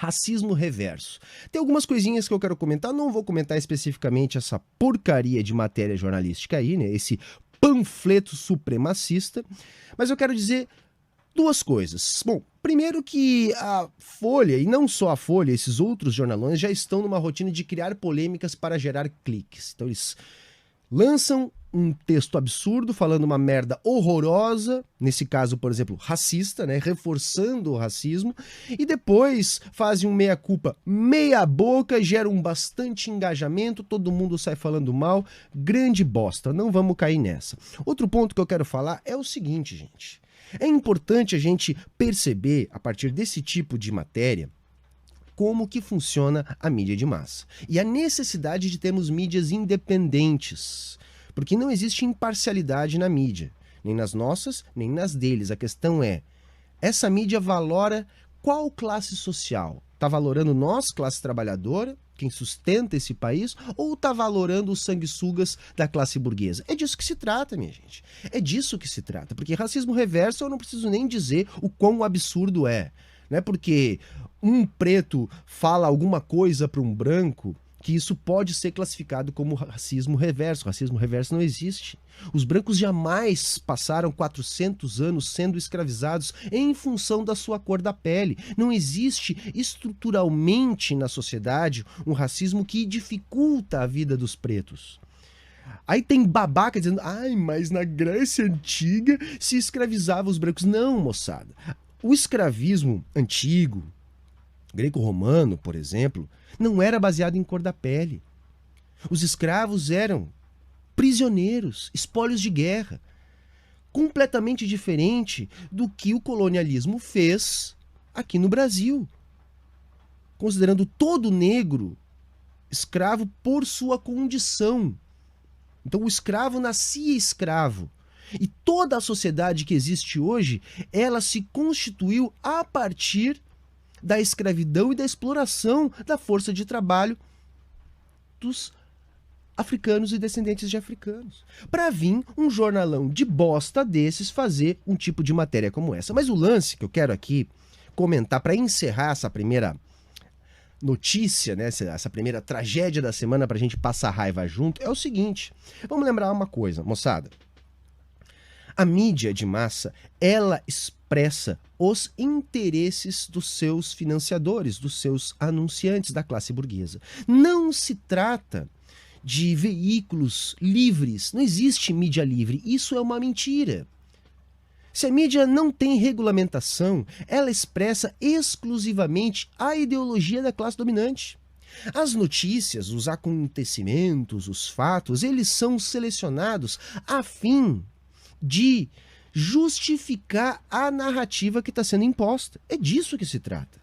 Racismo reverso. Tem algumas coisinhas que eu quero comentar, não vou comentar especificamente essa porcaria de matéria jornalística aí, né? Esse panfleto supremacista, mas eu quero dizer duas coisas. Bom, primeiro que a Folha, e não só a Folha, esses outros jornalões já estão numa rotina de criar polêmicas para gerar cliques. Então eles lançam um texto absurdo, falando uma merda horrorosa, nesse caso, por exemplo, racista, né, reforçando o racismo, e depois fazem um meia-culpa meia-boca, geram bastante engajamento, todo mundo sai falando mal, grande bosta, não vamos cair nessa. Outro ponto que eu quero falar é o seguinte, gente. É importante a gente perceber, a partir desse tipo de matéria, como que funciona a mídia de massa. E a necessidade de termos mídias independentes. Porque não existe imparcialidade na mídia. Nem nas nossas, nem nas deles. A questão é, essa mídia valora qual classe social? Está valorando nós, classe trabalhadora, quem sustenta esse país, ou está valorando os sanguessugas da classe burguesa? É disso que se trata, minha gente. É disso que se trata. Porque racismo reverso eu não preciso nem dizer o quão absurdo é. Não é porque um preto fala alguma coisa para um branco que isso pode ser classificado como racismo reverso. Racismo reverso não existe. Os brancos jamais passaram 400 anos sendo escravizados em função da sua cor da pele. Não existe estruturalmente na sociedade um racismo que dificulta a vida dos pretos. Aí tem babaca dizendo, ai, mas na Grécia Antiga se escravizava os brancos. Não, moçada. O escravismo antigo, greco-romano, por exemplo, não era baseado em cor da pele. Os escravos eram prisioneiros, espólios de guerra. Completamente diferente do que o colonialismo fez aqui no Brasil. Considerando todo negro escravo por sua condição. Então o escravo nascia escravo. E toda a sociedade que existe hoje, ela se constituiu a partir da escravidão e da exploração da força de trabalho dos africanos e descendentes de africanos. Para vir um jornalão de bosta desses fazer um tipo de matéria como essa. Mas o lance que eu quero aqui comentar para encerrar essa primeira notícia, né, essa primeira tragédia da semana para a gente passar raiva junto, é o seguinte. Vamos lembrar uma coisa, moçada. A mídia de massa, ela expressa os interesses dos seus financiadores, dos seus anunciantes da classe burguesa. Não se trata de veículos livres, não existe mídia livre, isso é uma mentira. Se a mídia não tem regulamentação, ela expressa exclusivamente a ideologia da classe dominante. As notícias, os acontecimentos, os fatos, eles são selecionados a fim de justificar a narrativa que está sendo imposta. É disso que se trata.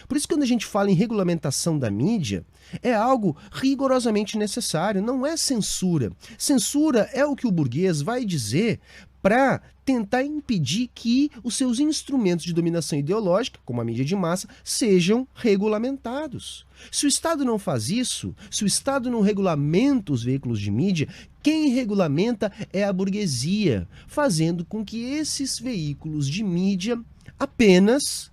Por isso, quando a gente fala em regulamentação da mídia, é algo rigorosamente necessário, não é censura. Censura é o que o burguês vai dizer para tentar impedir que os seus instrumentos de dominação ideológica, como a mídia de massa, sejam regulamentados. Se o Estado não faz isso, se o Estado não regulamenta os veículos de mídia, quem regulamenta é a burguesia, fazendo com que esses veículos de mídia apenas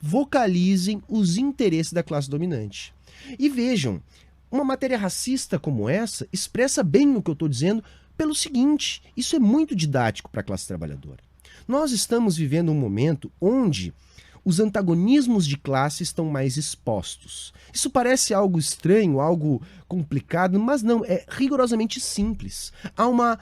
vocalizem os interesses da classe dominante. E vejam, uma matéria racista como essa expressa bem o que eu estou dizendo pelo seguinte, isso é muito didático para a classe trabalhadora. Nós estamos vivendo um momento onde os antagonismos de classe estão mais expostos. Isso parece algo estranho, algo complicado, mas não, é rigorosamente simples. Há uma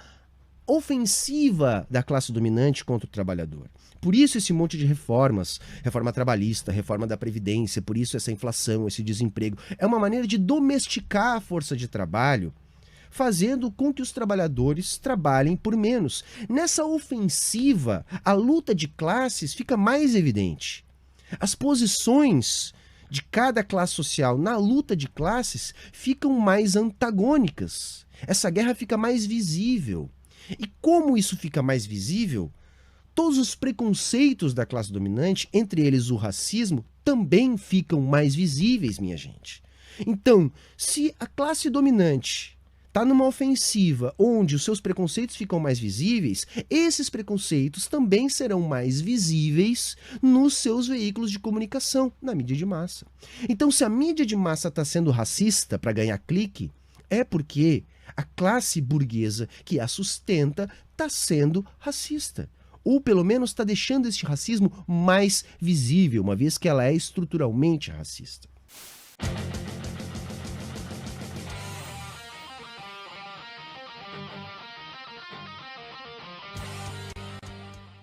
ofensiva da classe dominante contra o trabalhador. Por isso esse monte de reformas, reforma trabalhista, reforma da Previdência, por isso essa inflação, esse desemprego, é uma maneira de domesticar a força de trabalho, fazendo com que os trabalhadores trabalhem por menos. Nessa ofensiva, a luta de classes fica mais evidente. As posições de cada classe social na luta de classes ficam mais antagônicas. Essa guerra fica mais visível. E como isso fica mais visível, todos os preconceitos da classe dominante, entre eles o racismo, também ficam mais visíveis, minha gente. Então, se a classe dominante tá numa ofensiva onde os seus preconceitos ficam mais visíveis, esses preconceitos também serão mais visíveis nos seus veículos de comunicação, na mídia de massa. Então, se a mídia de massa está sendo racista para ganhar clique, é porque a classe burguesa que a sustenta está sendo racista. Ou pelo menos está deixando este racismo mais visível, uma vez que ela é estruturalmente racista.